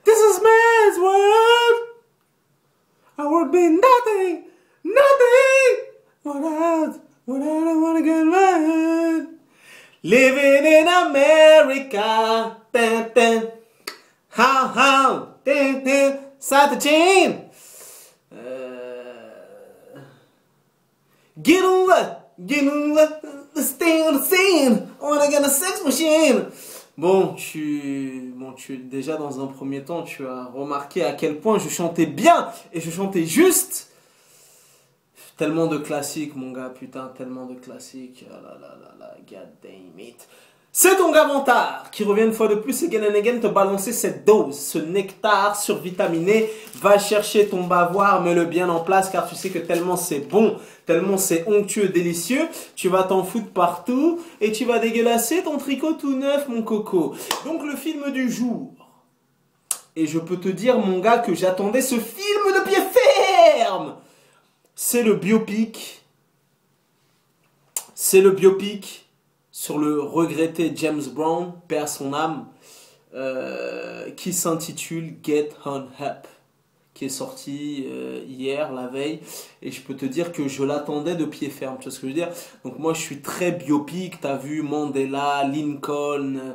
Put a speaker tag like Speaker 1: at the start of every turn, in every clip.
Speaker 1: This is man's world. I would be nothing, nothing without I wanna get mad. Living in America. Dun, dun. How, dun, dun. Side the chain. Get on let's stay on the scene. I wanna get a sex machine. Bon, déjà dans un premier temps, tu as remarqué à quel point je chantais bien et je chantais juste. Tellement de classiques, mon gars, putain, tellement de classiques. Ah là là là là, god damn it. C'est ton gars Vantard qui revient une fois de plus again and again te balancer cette dose, ce nectar survitaminé. Va chercher ton bavoir, mets-le bien en place car tu sais que tellement c'est bon, tellement c'est onctueux, délicieux. Tu vas t'en foutre partout et tu vas dégueulasser ton tricot tout neuf, mon coco. Donc le film du jour. Et je peux te dire, mon gars, que j'attendais ce film de pied ferme. C'est le biopic. C'est le biopic sur le regretté James Brown, perd son âme, qui s'intitule Get On Up, qui est sorti hier, la veille, et je peux te dire que je l'attendais de pied ferme, tu vois ce que je veux dire? Donc moi je suis très biopic, t'as vu Mandela, Lincoln,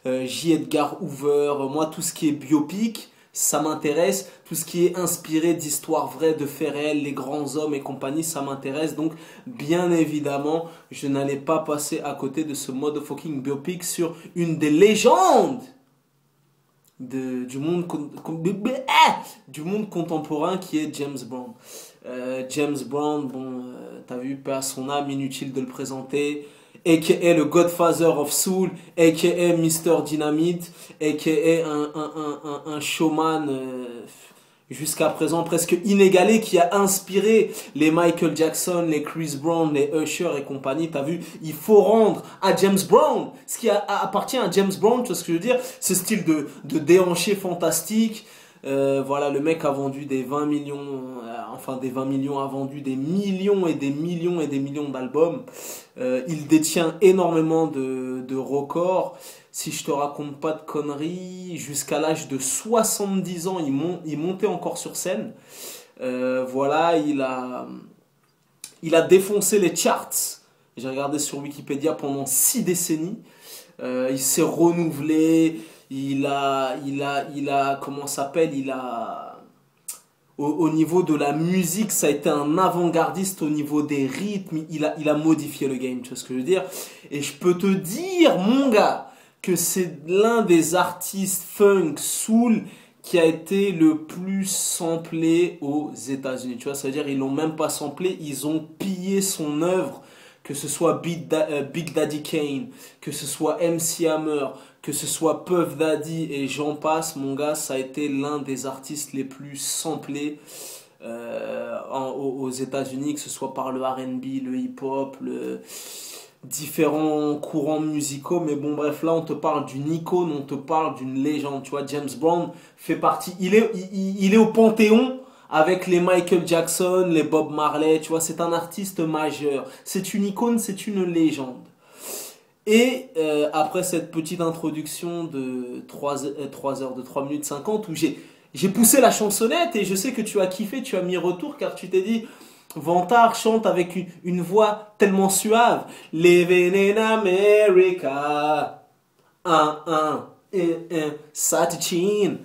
Speaker 1: J. Edgar Hoover, moi tout ce qui est biopic, ça m'intéresse, tout ce qui est inspiré d'histoires vraies, de faits réels, les grands hommes et compagnie, ça m'intéresse. Donc, bien évidemment, je n'allais pas passer à côté de ce motherfucking biopic sur une des légendes du monde contemporain qui est James Brown. James Brown, bon, t'as vu, paix à son âme, inutile de le présenter. A.K.A. le Godfather of Soul, A.K.A. Mr. Dynamite, A.K.A. un showman jusqu'à présent presque inégalé qui a inspiré les Michael Jackson, les Chris Brown, les Usher et compagnie. T'as vu, il faut rendre à James Brown ce qui appartient à James Brown, tu vois ce que je veux dire? Ce style de déhanché fantastique. Voilà, le mec a vendu des 20 millions, enfin des 20 millions, a vendu des millions et des millions et des millions d'albums. Il détient énormément de records. Si je te raconte pas de conneries, jusqu'à l'âge de 70 ans, il montait encore sur scène. Voilà, il a défoncé les charts. J'ai regardé sur Wikipédia pendant 6 décennies. Il s'est renouvelé. Comment ça s'appelle, au niveau de la musique, ça a été un avant-gardiste au niveau des rythmes, il a modifié le game, tu vois ce que je veux dire? Et je peux te dire, mon gars, que c'est l'un des artistes funk, soul, qui a été le plus samplé aux États-Unis, tu vois, ça veut dire ils l'ont même pas samplé, ils ont pillé son œuvre, que ce soit Big Daddy Kane, que ce soit MC Hammer, que ce soit Puff Daddy et j'en passe, mon gars, ça a été l'un des artistes les plus samplés aux États-Unis, que ce soit par le R&B, le hip-hop, différents courants musicaux. Mais bon, bref, là, on te parle d'une icône, on te parle d'une légende. Tu vois, James Brown fait partie, il est au Panthéon avec les Michael Jackson, les Bob Marley. Tu vois, c'est un artiste majeur. C'est une icône, c'est une légende. Et après cette petite introduction de 3 heures, de 3 minutes 50, où j'ai poussé la chansonnette et je sais que tu as kiffé, tu as mis retour car tu t'es dit, Vantard chante avec une voix tellement suave. Living in America, Satchin.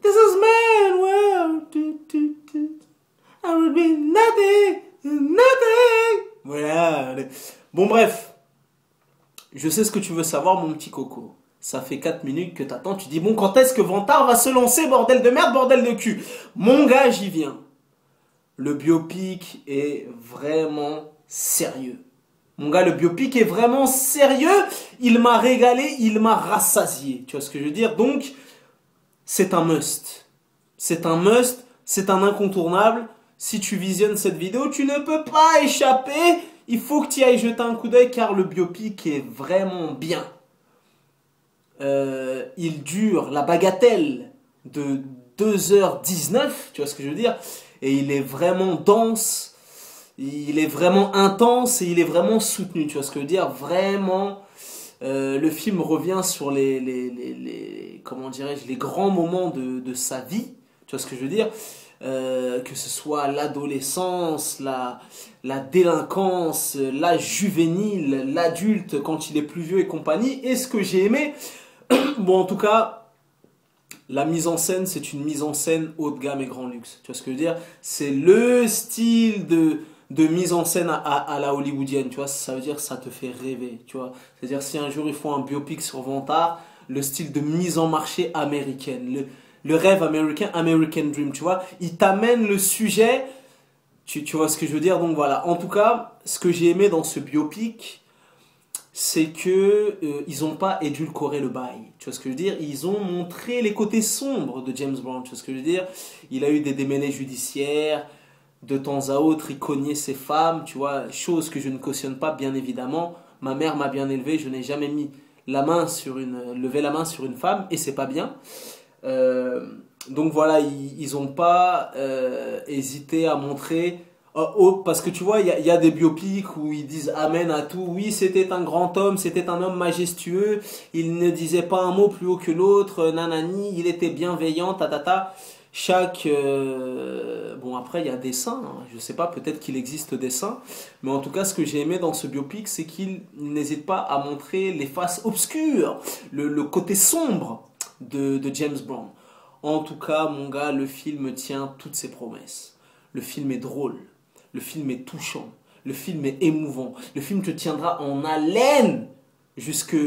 Speaker 1: This is man world, I would be nothing, nothing. Voilà. Bon bref, je sais ce que tu veux savoir mon petit coco. Ça fait 4 minutes que t'attends, tu dis bon quand est-ce que Vantard va se lancer, bordel de merde, bordel de cul. Mon gars, j'y viens. Le biopic est vraiment sérieux. Mon gars, le biopic est vraiment sérieux. Il m'a régalé, il m'a rassasié. Tu vois ce que je veux dire? Donc, c'est un must. C'est un must, c'est un incontournable. Si tu visionnes cette vidéo, tu ne peux pas échapper. Il faut que tu ailles jeter un coup d'œil car le biopic est vraiment bien. Il dure la bagatelle de 2h19, tu vois ce que je veux dire? Et il est vraiment dense. il est vraiment intense et il est vraiment soutenu, tu vois ce que je veux dire? Vraiment, le film revient sur comment dirais-je, les grands moments de sa vie, tu vois ce que je veux dire? Que ce soit l'adolescence, la délinquance, l'âge juvénile, l'adulte quand il est plus vieux et compagnie. Et ce que j'ai aimé, bon en tout cas, la mise en scène, c'est une mise en scène haut de gamme et grand luxe. Tu vois ce que je veux dire? C'est le style de mise en scène à la hollywoodienne, tu vois? Ça veut dire ça te fait rêver, tu vois? C'est-à-dire si un jour ils font un biopic sur Vantard, le style de mise en marché américaine, le rêve américain, American Dream, tu vois? Il t'amène le sujet, tu vois ce que je veux dire? Donc voilà. En tout cas, ce que j'ai aimé dans ce biopic, c'est que ils ont pas édulcoré le bail. Tu vois ce que je veux dire? Ils ont montré les côtés sombres de James Brown. Tu vois ce que je veux dire? Il a eu des démêlés judiciaires. De temps à autre, il cognait ses femmes. Tu vois, chose que je ne cautionne pas, bien évidemment. Ma mère m'a bien élevé. Je n'ai jamais mis levé la main sur une femme et c'est pas bien. Donc voilà, ils ont pas hésité à montrer. Parce que tu vois, il y a des biopics où ils disent amen à tout. Oui, c'était un grand homme, c'était un homme majestueux. Il ne disait pas un mot plus haut que l'autre. Nanani, il était bienveillant, tatata. Bon, après, il y a des saints. Hein. Je sais pas, peut-être qu'il existe des saints. Mais en tout cas, ce que j'ai aimé dans ce biopic, c'est qu'il n'hésite pas à montrer les faces obscures, le côté sombre de James Brown. En tout cas, mon gars, le film tient toutes ses promesses. Le film est drôle. Le film est touchant. Le film est émouvant. Le film te tiendra en haleine jusqu'au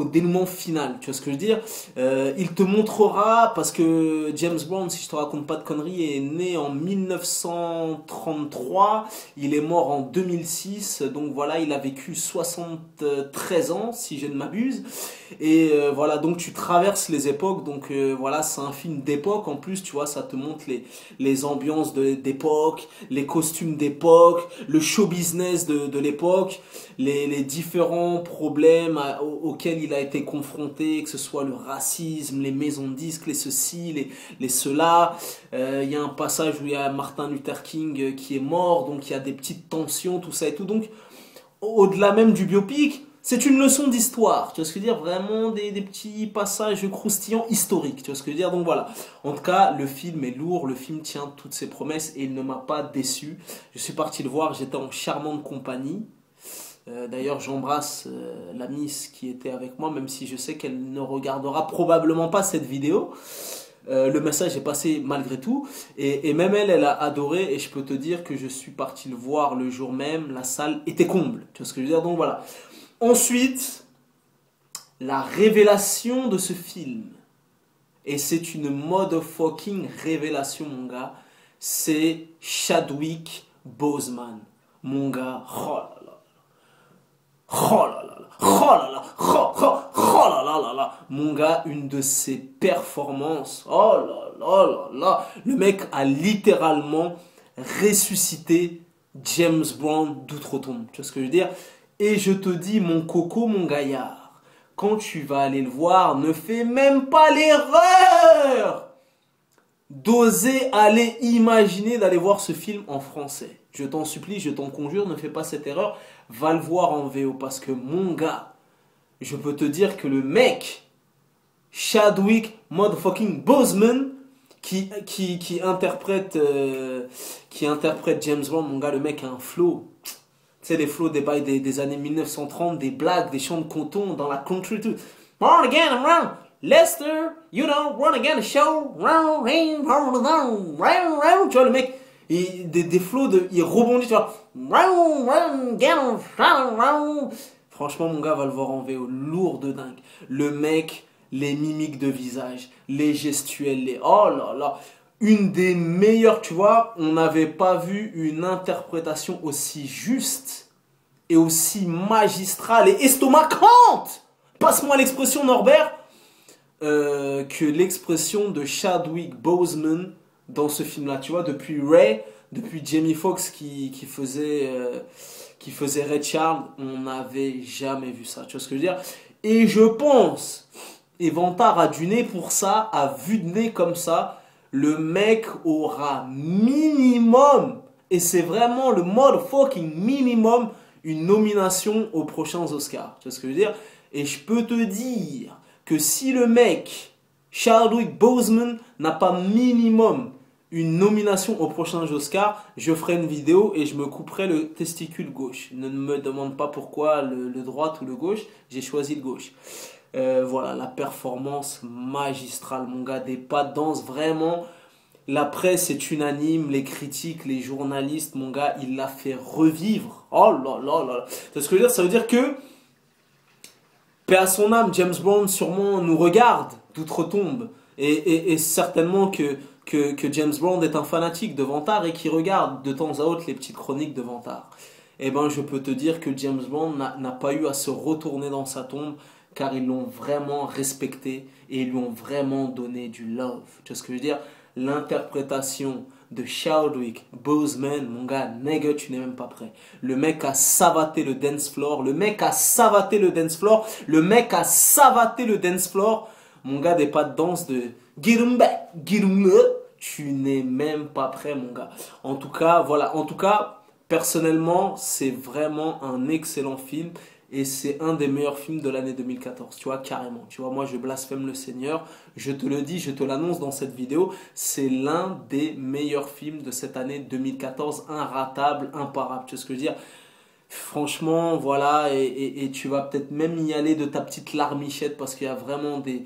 Speaker 1: dénouement final. Tu vois ce que je veux dire? Il te montrera, parce que James Brown, si je te raconte pas de conneries, est né en 1933. Il est mort en 2006. Donc voilà, il a vécu 73 ans, si je ne m'abuse. Et voilà, donc tu traverses les époques. Donc voilà, c'est un film d'époque. En plus, tu vois, ça te montre les ambiances d'époque, les costumes d'époque, le show business de l'époque, les différents problèmes auxquels il a été confronté, que ce soit le racisme, les maisons de disques, les ceci, les cela. Il y a un passage où il y a Martin Luther King qui est mort, donc il y a des petites tensions, tout ça et tout. Donc, au-delà même du biopic, c'est une leçon d'histoire, tu vois ce que je veux dire? Vraiment des petits passages croustillants historiques, tu vois ce que je veux dire? Donc voilà, en tout cas, le film est lourd, le film tient toutes ses promesses et il ne m'a pas déçu. Je suis parti le voir, j'étais en charmante compagnie. D'ailleurs, j'embrasse la Miss qui était avec moi, même si je sais qu'elle ne regardera probablement pas cette vidéo. Le message est passé malgré tout. Et même elle a adoré. Et je peux te dire que je suis parti le voir le jour même. La salle était comble. Tu vois ce que je veux dire? Donc voilà. Ensuite, la révélation de ce film. Et c'est une motherfucking révélation, mon gars. C'est Chadwick Boseman. Mon gars, oh là là. Oh là là là, oh là là, oh là là là là. Mon gars, une de ses performances, oh là là là là. Le mec a littéralement ressuscité James Brown d'outre-tombe. Tu vois ce que je veux dire? Et je te dis, mon coco, mon gaillard, quand tu vas aller le voir, ne fais même pas l'erreur d'oser aller imaginer d'aller voir ce film en français. Je t'en supplie, je t'en conjure, ne fais pas cette erreur. Va le voir en VO parce que mon gars, je peux te dire que le mec, Chadwick motherfucking Boseman, qui interprète James Bond, mon gars, le mec a un flow. Tu sais, les flows des bails des années 1930, des blagues, des chants de coton dans la country, tout. Born again, I'm round. Lester, you know, run again, show, round, tu vois, le mec, des flows, il rebondit, tu vois. Franchement, mon gars va le voir en VO, lourd de dingue. Le mec, les mimiques de visage, les gestuels, oh là là. Une des meilleures, tu vois, on n'avait pas vu une interprétation aussi juste et aussi magistrale et estomacante, passe-moi l'expression Norbert, que l'expression de Chadwick Boseman dans ce film-là. Tu vois, depuis Ray, depuis Jamie Foxx qui faisait Ray Charles, on n'avait jamais vu ça. Tu vois ce que je veux dire? Et je pense, et Vantard a du nez pour ça, a vu de nez comme ça, le mec aura minimum Et c'est vraiment le motherfucking minimum une nomination aux prochains Oscars. Tu vois ce que je veux dire? Et je peux te dire que si le mec, Chadwick Boseman, n'a pas minimum une nomination aux prochains Oscars, je ferai une vidéo et je me couperai le testicule gauche. Ne me demande pas pourquoi le droit ou le gauche, j'ai choisi le gauche. Voilà, la performance magistrale, mon gars, des pas de danse, vraiment. La presse est unanime, les critiques, les journalistes, mon gars, il l'a fait revivre. Oh là là là. C'est ce que je veux dire, ça veut dire que, paix à son âme, James Brown sûrement nous regarde d'outre-tombe. Et certainement que James Brown est un fanatique de Vantard et qui regarde de temps à autre les petites chroniques de Vantard. Eh ben, je peux te dire que James Brown n'a pas eu à se retourner dans sa tombe car ils l'ont vraiment respecté et ils lui ont vraiment donné du love. Tu vois ce que je veux dire? L'interprétation de Chadwick Boseman, mon gars, nègre, tu n'es même pas prêt. Le mec a savaté le dance floor, le mec a savaté le dance floor, le mec a savaté le dance floor. Mon gars, des pas de danse de get him back, get him up. Tu n'es même pas prêt, mon gars. En tout cas, voilà. En tout cas, personnellement, c'est vraiment un excellent film. Et c'est un des meilleurs films de l'année 2014, tu vois, carrément. Tu vois, moi, je blasphème le Seigneur. Je te le dis, je te l'annonce dans cette vidéo. C'est l'un des meilleurs films de cette année 2014. Inratable, imparable. Tu vois ce que je veux dire? Franchement, voilà. Et tu vas peut-être même y aller de ta petite larmichette parce qu'il y a vraiment des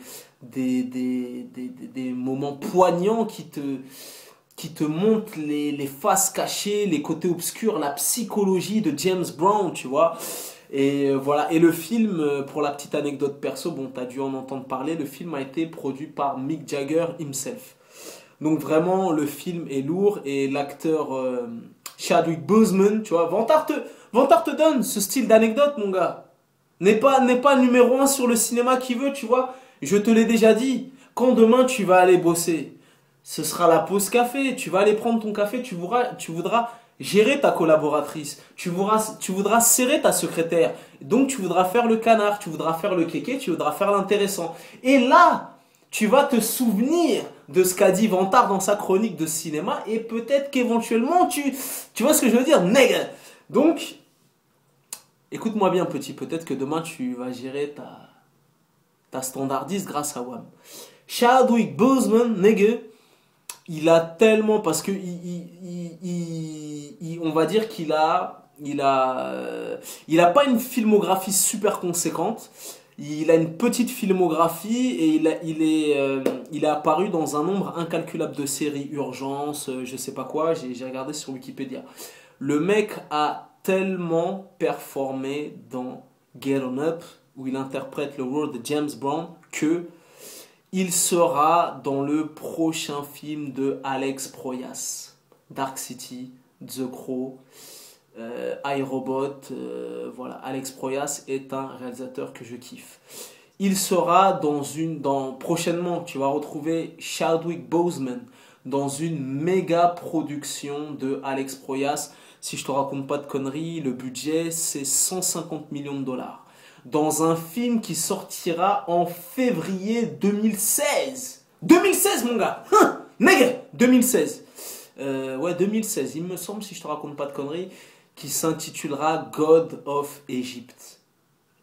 Speaker 1: moments poignants qui te montrent les faces cachées, les côtés obscurs, la psychologie de James Brown, tu vois. Et voilà, et le film, pour la petite anecdote perso, bon, t'as dû en entendre parler, le film a été produit par Mick Jagger himself. Donc vraiment, le film est lourd et l'acteur Chadwick Boseman, tu vois, Vantard te donne ce style d'anecdote, mon gars. N'est pas numéro un sur le cinéma qui veut, tu vois. Je te l'ai déjà dit, quand demain tu vas aller bosser, ce sera la pause café, tu vas aller prendre ton café, tu voudras gérer ta collaboratrice, tu voudras serrer ta secrétaire, donc tu voudras faire le canard, tu voudras faire le kéké, tu voudras faire l'intéressant. Et là, tu vas te souvenir de ce qu'a dit Vantard dans sa chronique de cinéma et peut-être qu'éventuellement tu vois ce que je veux dire, nègre. Donc, écoute-moi bien petit, peut-être que demain tu vas gérer ta standardise grâce à WAM. Chadwick Boseman, nègre, il a tellement, parce que on va dire qu'il a pas une filmographie super conséquente. Il a une petite filmographie et il est apparu dans un nombre incalculable de séries, Urgence, je sais pas quoi, j'ai regardé sur Wikipédia. Le mec a tellement performé dans Get On Up, où il interprète le rôle de James Brown, que il sera dans le prochain film de Alex Proyas, Dark City, The Crow, iRobot. Voilà, Alex Proyas est un réalisateur que je kiffe. Il sera prochainement, tu vas retrouver Chadwick Boseman dans une méga production de Alex Proyas. Si je te raconte pas de conneries, le budget c'est 150 millions de dollars. Dans un film qui sortira en février 2016. 2016, mon gars. Nègre, 2016. Ouais, 2016, il me semble, si je te raconte pas de conneries, qui s'intitulera God of Egypt.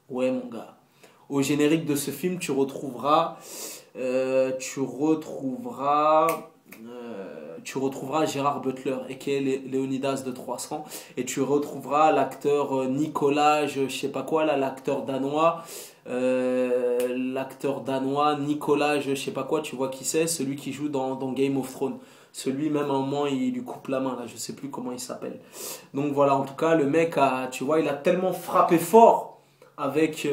Speaker 1: Ouais, mon gars. Au générique de ce film, tu retrouveras Gérard Butler aka Léonidas de 300 et tu retrouveras l'acteur Nicolas, je sais pas quoi là, l'acteur danois Nicolas, je sais pas quoi, tu vois qui c'est, celui qui joue dans Game of Thrones. Celui même à un moment il lui coupe la main là, je sais plus comment il s'appelle. Donc voilà, en tout cas le mec tu vois, il a tellement frappé fort avec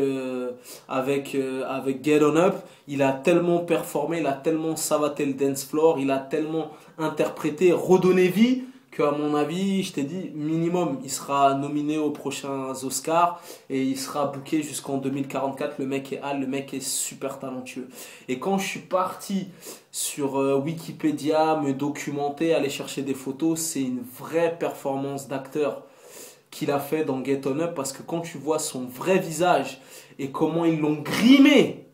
Speaker 1: Get On Up, il a tellement performé, il a tellement savaté le dance floor, il a tellement interprété, redonné vie, qu'à mon avis, je t'ai dit, minimum, il sera nominé aux prochains Oscars et il sera booké jusqu'en 2044. Le mec est super talentueux. Et quand je suis parti sur Wikipédia, me documenter, aller chercher des photos, c'est une vraie performance d'acteur qu'il a fait dans Get On Up, parce que quand tu vois son vrai visage et comment ils l'ont grimé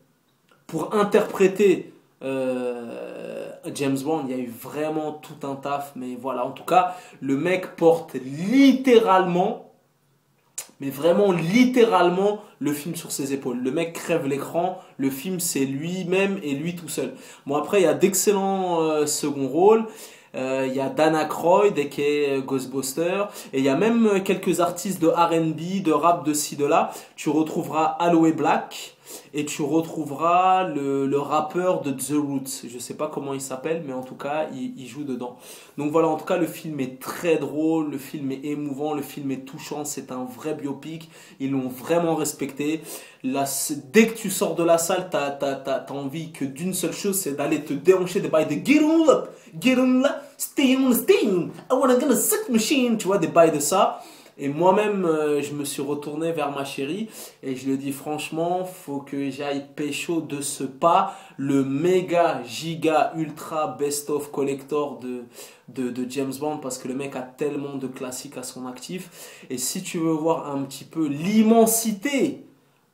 Speaker 1: pour interpréter James Bond, il y a eu vraiment tout un taf, mais voilà, en tout cas, le mec porte littéralement, mais vraiment littéralement, le film sur ses épaules. Le mec crève l'écran, le film c'est lui-même et lui tout seul. Bon, après, il y a d'excellents seconds rôles. Il y a Dan Aykroyd qui est Ghostbuster, et il y a même quelques artistes de R&B, de rap, de ci, de là. Tu retrouveras Aloe Black, et tu retrouveras le rappeur de The Roots. Je sais pas comment il s'appelle, mais en tout cas, il joue dedans. Donc voilà, en tout cas, le film est très drôle, le film est émouvant, le film est touchant, c'est un vrai biopic. Ils l'ont vraiment respecté. Là, dès que tu sors de la salle, t'as envie que d'une seule chose, c'est d'aller te déhancher, de bails de get on up, stay on, I wanna get a sex machine, tu vois, des bails de ça. Et moi-même, je me suis retourné vers ma chérie et je lui ai dit franchement, faut que j'aille pécho de ce pas le méga, giga, ultra best-of collector de James Bond, parce que le mec a tellement de classiques à son actif. Et si tu veux voir un petit peu l'immensité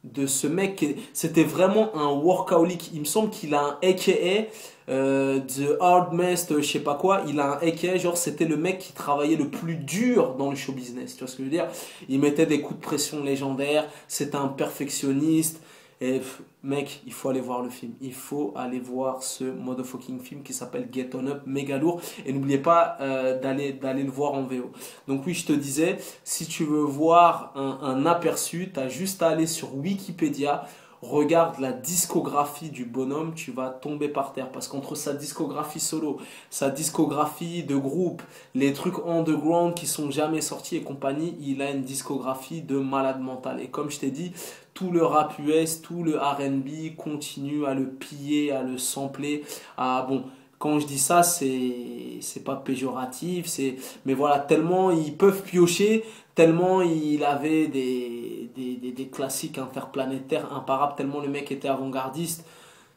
Speaker 1: de ce mec, c'était vraiment un workaholic. Il me semble qu'il a un AKA The Hard Master, je sais pas quoi. Il a un AKA, genre c'était le mec qui travaillait le plus dur dans le show business. Tu vois ce que je veux dire? Il mettait des coups de pression légendaires. C'était un perfectionniste. Et mec, il faut aller voir le film. Il faut aller voir ce motherfucking film qui s'appelle Get On Up, méga lourd. Et n'oubliez pas d'aller le voir en VO. Donc oui, je te disais, si tu veux voir un aperçu, tu as juste à aller sur Wikipédia. Regarde la discographie du bonhomme, tu vas tomber par terre. Parce qu'entre sa discographie solo, sa discographie de groupe, les trucs underground qui sont jamais sortis et compagnie, il a une discographie de malade mental. Et comme je t'ai dit, tout le rap US, tout le R&B continue à le piller, à le sampler. Bon, quand je dis ça, c'est pas péjoratif, mais voilà, tellement ils peuvent piocher, tellement il avait des classiques interplanétaires imparables, tellement le mec était avant-gardiste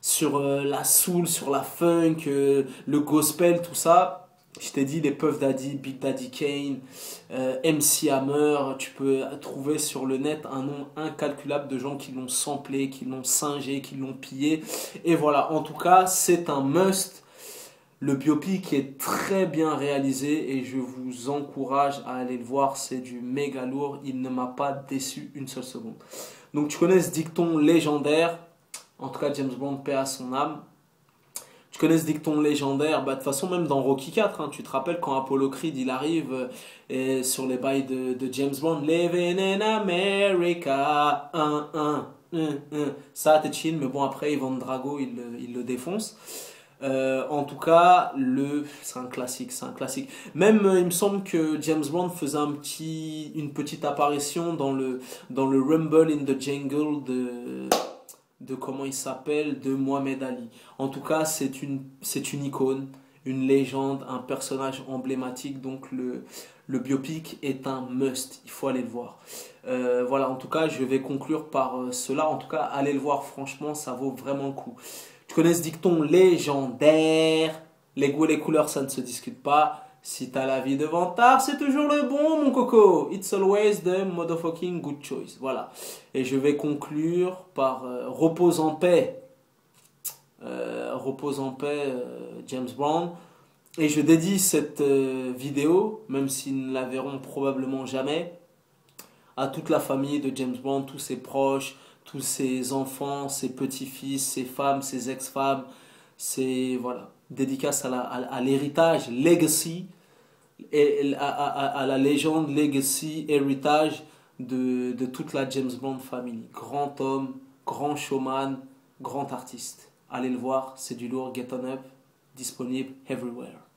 Speaker 1: sur la soul, sur la funk, le gospel, tout ça. Je t'ai dit, les Puff Daddy, Big Daddy Kane, MC Hammer, tu peux trouver sur le net un nombre incalculable de gens qui l'ont samplé, qui l'ont singé, qui l'ont pillé. Et voilà, en tout cas, c'est un must. Le biopic est très bien réalisé et je vous encourage à aller le voir, c'est du méga lourd, il ne m'a pas déçu une seule seconde. Donc tu connais ce dicton légendaire, en tout cas James Bond, paix à son âme. Tu connais ce dicton légendaire, bah, de toute façon même dans Rocky 4, hein, tu te rappelles quand Apollo Creed il arrive sur les bails de James Bond, Living in America, ça t'es chill, mais bon après Ivan Drago il le défonce. En tout cas, c'est un classique, c'est un classique. Même, il me semble que James Bond faisait une petite apparition dans le Rumble in the Jungle de comment il s'appelle, de Mohamed Ali. En tout cas, c'est une icône, une légende, un personnage emblématique. Donc le biopic est un must. Il faut aller le voir. Voilà, en tout cas, je vais conclure par cela. En tout cas, allez le voir. Franchement, ça vaut vraiment le coup. Tu connais ce dicton légendaire, les goûts et les couleurs, ça ne se discute pas. Si t'as la vie devant tard, c'est toujours le bon, mon coco. It's always the motherfucking good choice. Voilà. Et je vais conclure par repose en paix. Repose en paix, James Brown. Et je dédie cette vidéo, même s'ils ne la verront probablement jamais, à toute la famille de James Brown, tous ses proches, tous ses enfants, ses petits-fils, ses femmes, ses ex-femmes. Voilà, dédicace à l'héritage, legacy, et à la légende, legacy, héritage de toute la James Bond family. Grand homme, grand showman, grand artiste. Allez le voir, c'est du lourd, Get On Up, disponible everywhere.